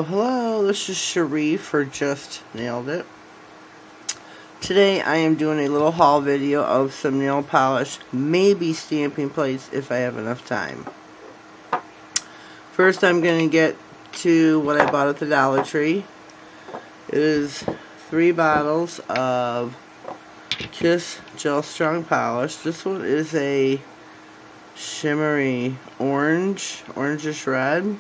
Hello, this is Sharif for Just Nailed It. Today I am doing a little haul video of some nail polish, maybe stamping plates if I have enough time. First I'm going to get to what I bought at the Dollar Tree. It is 3 bottles of Kiss Gel Strong Polish. This one is a shimmery orangish red.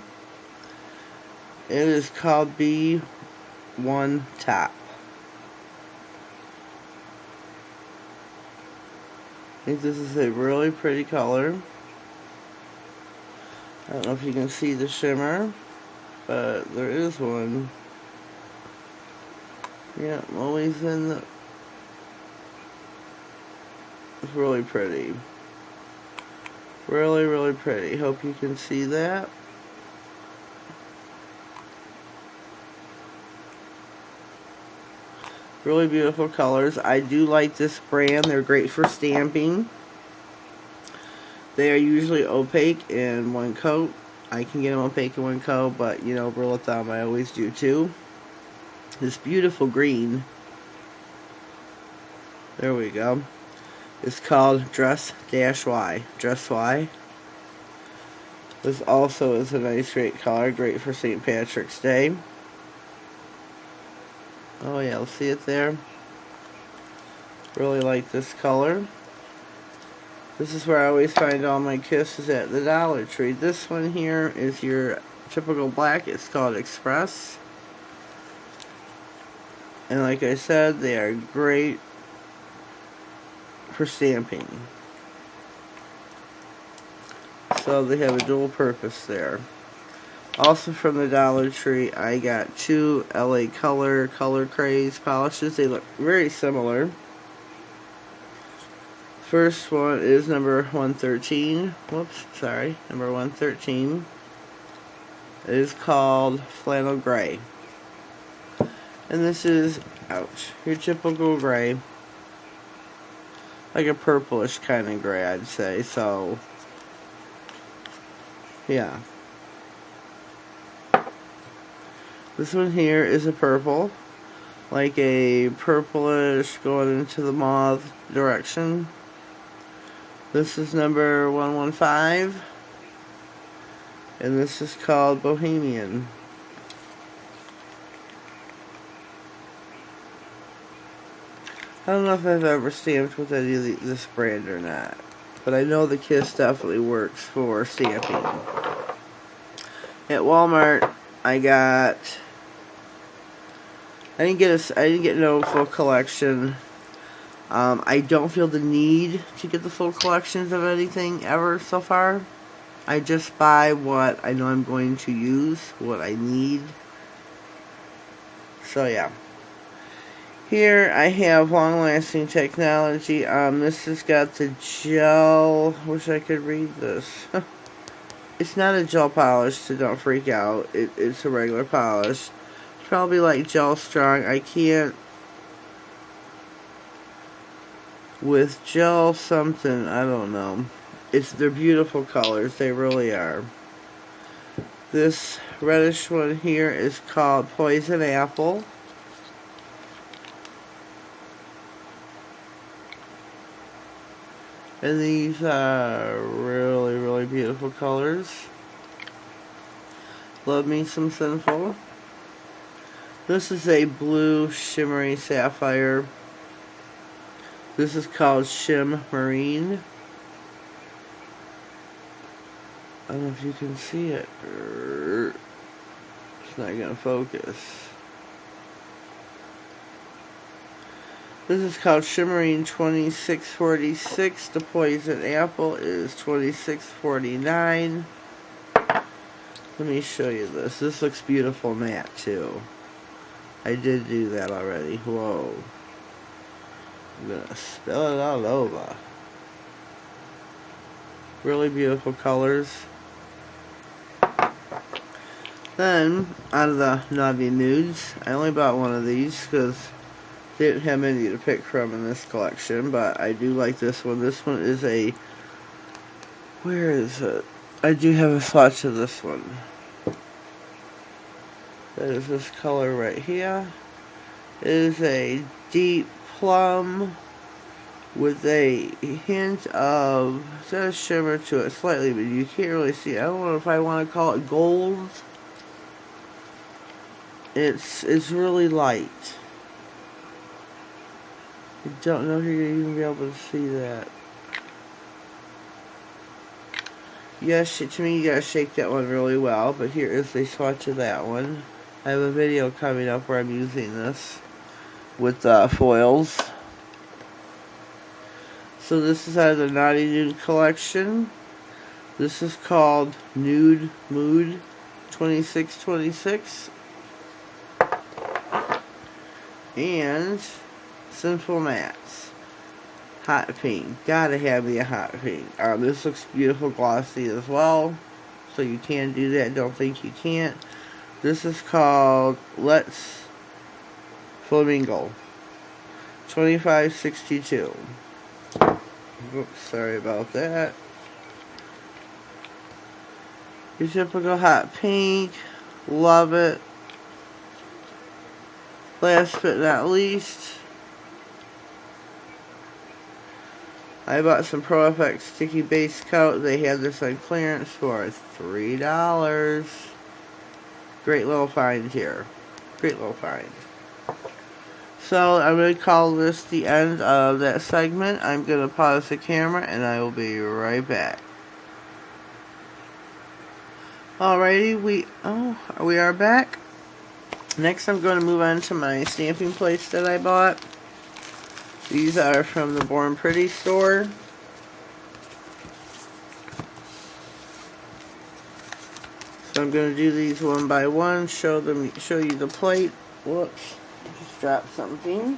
It is called B1 Top. I think this is a really pretty color. I don't know if you can see the shimmer, but there is one. Yeah, always in the... It's really pretty. Really, really pretty. Hope you can see that. Really beautiful colors. I do like this brand. They're great for stamping. They are usually opaque in one coat. I can get them opaque in one coat, but you know, rule of thumb, I always do too. This beautiful green. There we go. It's called Dress-Y. Dress-Y. This also is a nice, great color. Great for St. Patrick's Day. Oh yeah, I'll see it there. Really like this color. This is where I always find all my kisses at the Dollar Tree. This one here is your typical black. It's called Express. And like I said, they are great for stamping. So they have a dual purpose there. Also from the Dollar Tree, I got 2 LA Color Craze polishes. They look very similar. First one is number 113. Whoops, sorry. Number 113. It is called Flannel Gray. And this is, ouch, your typical gray. Like a purplish kind of gray, I'd say. So, yeah. This one here is a purple, like a purplish going into the mauve direction. This is number 115, and this is called Bohemian. I don't know if I've ever stamped with any of this brand or not, but I know the Kiss definitely works for stamping. At Walmart, I didn't get no full collection. I don't feel the need to get the full collections of anything ever so far. I just buy what I know I'm going to use, what I need. So yeah. Here I have Long Lasting Technology. This has got the gel. Wish I could read this. It's not a gel polish, so don't freak out. It's a regular polish. Probably like Gel Strong. I can't with gel something, I don't know. They're beautiful colors, they really are. This reddish one here is called Poison Apple. And these are really, really beautiful colors. Love me some Sinful. This is a blue shimmery sapphire. This is called Shim Marine. I don't know if you can see it. It's not going to focus. This is called Shimmerine 2646. The Poison Apple is 2649. Let me show you this. This looks beautiful matte too. I did do that already. Whoa. I'm gonna spill it all over. Really beautiful colors. Then, out of the Naughty Nudes, I only bought one of these because they didn't have many to pick from in this collection, but I do like this one. This one is a... Where is it? I do have a swatch of this one. That is this color right here. It is a deep plum with a hint of, it's got a shimmer to it slightly, but you can't really see it. I don't know if I want to call it gold. It's really light. I don't know if you're going to even be able to see that. Yes, to me you gotta shake that one really well, but here is a swatch of that one. I have a video coming up where I'm using this with foils. So this is out of the Naughty Nude collection. This is called Nude Mood 2626. And Simple Mattes. Hot pink. Gotta have me a hot pink. This looks beautiful glossy as well. So you can do that. Don't think you can't. This is called Let's Flamingo 2562. Oops, sorry about that. Your typical hot pink. Love it. Last but not least, I bought some Pro FX sticky base coat. They had this on clearance for $3. Great little find here. Great little find. So I'm going to call this the end of that segment. I'm going to pause the camera and I will be right back. Alrighty, we are back. Next I'm going to move on to my stamping plates that I bought. These are from the Born Pretty store. So I'm going to do these one by one, show you the plate. Whoops, just dropped something.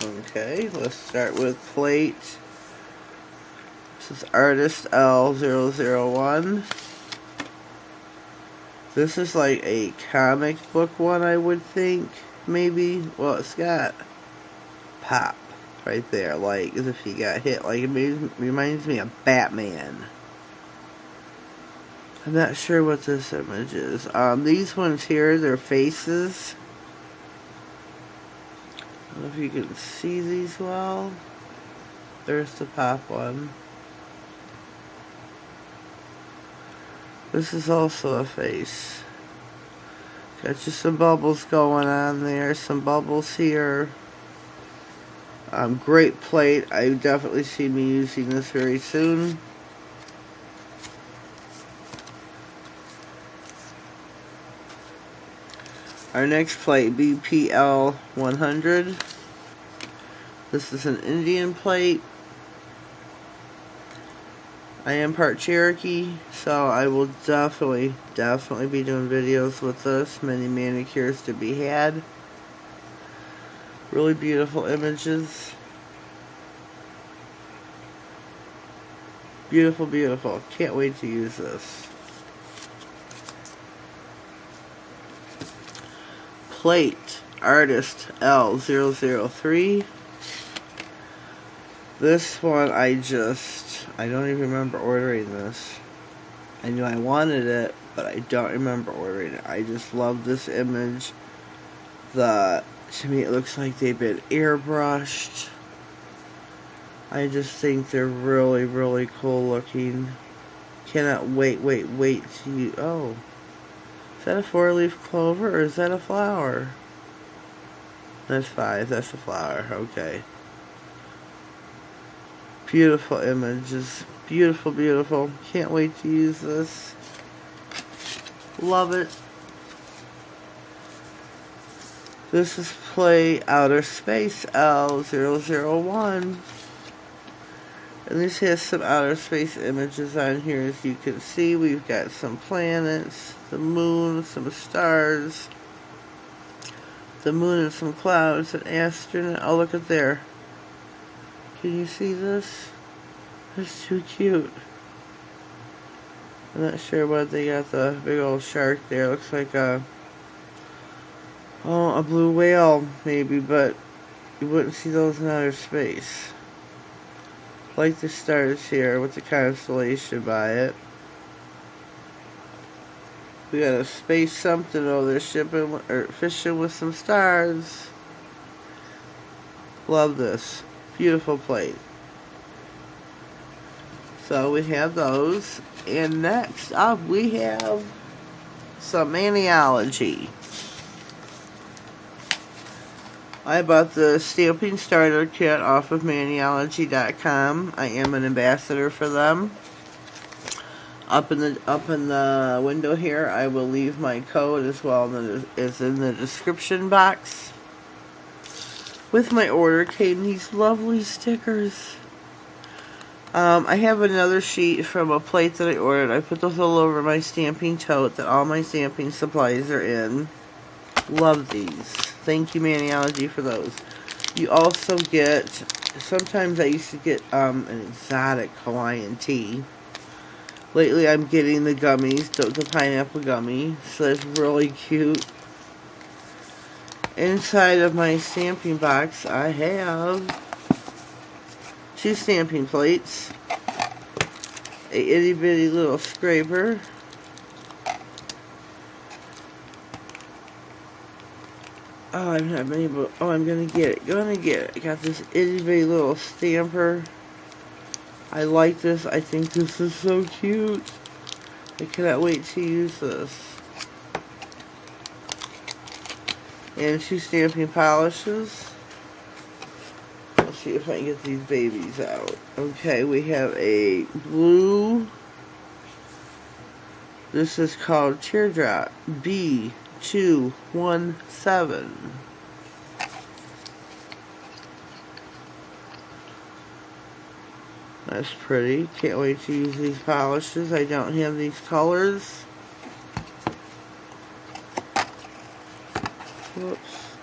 Okay, let's start with plate. This is Artist L001. This is like a comic book one, I would think, maybe. Well, it's got pop right there, like as if he got hit. Like it reminds me of Batman. I'm not sure what this image is. These ones here, they're faces. I don't know if you can see these well. There's the pop one. This is also a face. Got just some bubbles going on there. Some bubbles here. Great plate. I definitely see me using this very soon. Our next plate, BPL 100. This is an Indian plate. I am part Cherokee, so I will definitely be doing videos with this. Many manicures to be had. Really beautiful images. Beautiful, beautiful. Can't wait to use this. Plate, Artist L003. This one I don't even remember ordering this. I knew I wanted it, but I don't remember ordering it. I just love this image. To me it looks like they've been airbrushed. I just think they're really, really cool looking. Cannot wait to use. Oh. Is that a 4-leaf clover or is that a flower? That's 5. That's a flower. Okay. Beautiful images. Beautiful, beautiful. Can't wait to use this. Love it. This is Play Outer Space L001. And this has some outer space images on here. As you can see, we've got some planets, the moon, some stars, the moon and some clouds, an astronaut. Oh, look at there. Can you see this? That's too cute. I'm not sure what they got, the big old shark there. Looks like a blue whale, maybe, but you wouldn't see those in outer space. Like the stars here with the constellation by it. We got a space something over there shipping or fishing with some stars. Love this. Beautiful plate. So we have those. And next up we have some Maniology. I bought the stamping starter kit off of Maniology.com. I am an ambassador for them. Up in the window here, I will leave my code as well as in the description box. With my order came these lovely stickers. I have another sheet from a plate that I ordered. I put those all over my stamping tote that all my stamping supplies are in. Love these. Thank you, Maniology, for those. You also get, sometimes I used to get an exotic Hawaiian tea. Lately I'm getting the gummies, the pineapple gummy. So that's really cute. Inside of my stamping box I have 2 stamping plates, a itty bitty little scraper, I'm gonna get it. I got this itty bitty little stamper. I like this. I think this is so cute. I cannot wait to use this. And 2 stamping polishes. Let's see if I can get these babies out. Okay, we have a blue. This is called Teardrop B217. That's pretty. Can't wait to use these polishes. I don't have these colors. Whoops.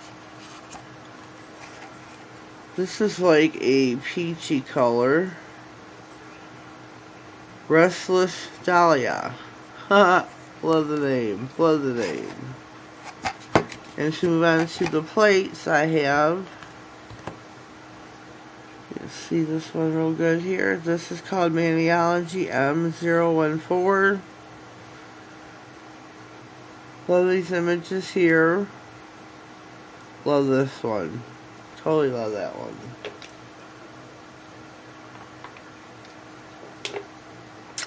This is like a peachy color. Restless Dahlia. Haha. Love the name. Love the name. And to move on to the plates, I have, you see this one real good here. This is called Maniology M014. Love these images here. Love this one. Totally love that one.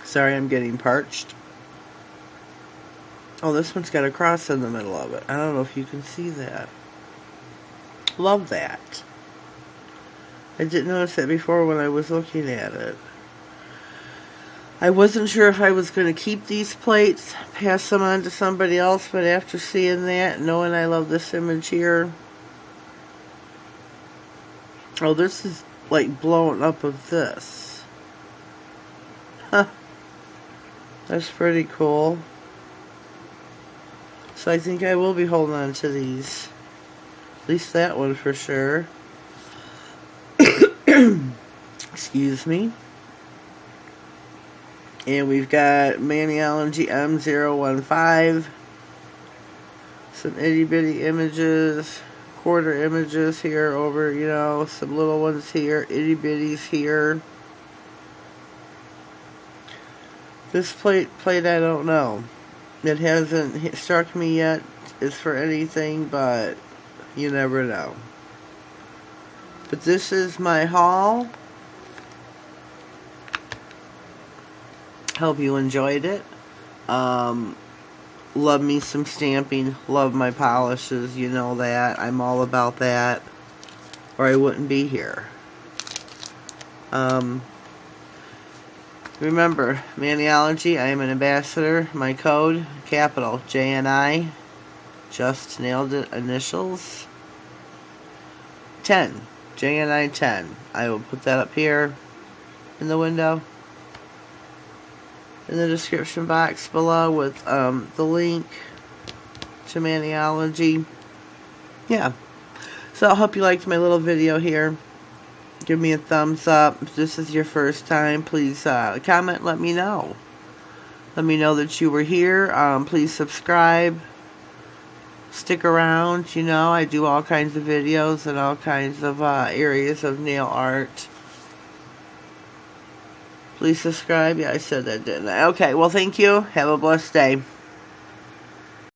Sorry, I'm getting parched. Oh, this one's got a cross in the middle of it. I don't know if you can see that. Love that. I didn't notice that before when I was looking at it. I wasn't sure if I was going to keep these plates, pass them on to somebody else, but after seeing that, knowing I love this image here. Oh, this is like blowing up of this. Huh. That's pretty cool. So I think I will be holding on to these. At least that one for sure. Excuse me. And we've got Maniology M015. Some itty bitty images. Quarter images here over, you know, some little ones here. Itty bitties here. This plate I don't know. It hasn't struck me yet as for anything, but you never know. But this is my haul. Hope you enjoyed it. Love me some stamping. Love my polishes. You know that. I'm all about that. Or I wouldn't be here. Remember, Maniology, I am an ambassador. My code, capital JNI. Just nailed it. Initials. 10. JNI 10. I will put that up here in the window. In the description box below with the link to Maniology. Yeah. So I hope you liked my little video here. Give me a thumbs up. If this is your first time, please comment. Let me know. Let me know that you were here. Please subscribe. Stick around. You know, I do all kinds of videos and all kinds of areas of nail art. Please subscribe. Yeah, I said that, didn't I? Okay, well, thank you. Have a blessed day.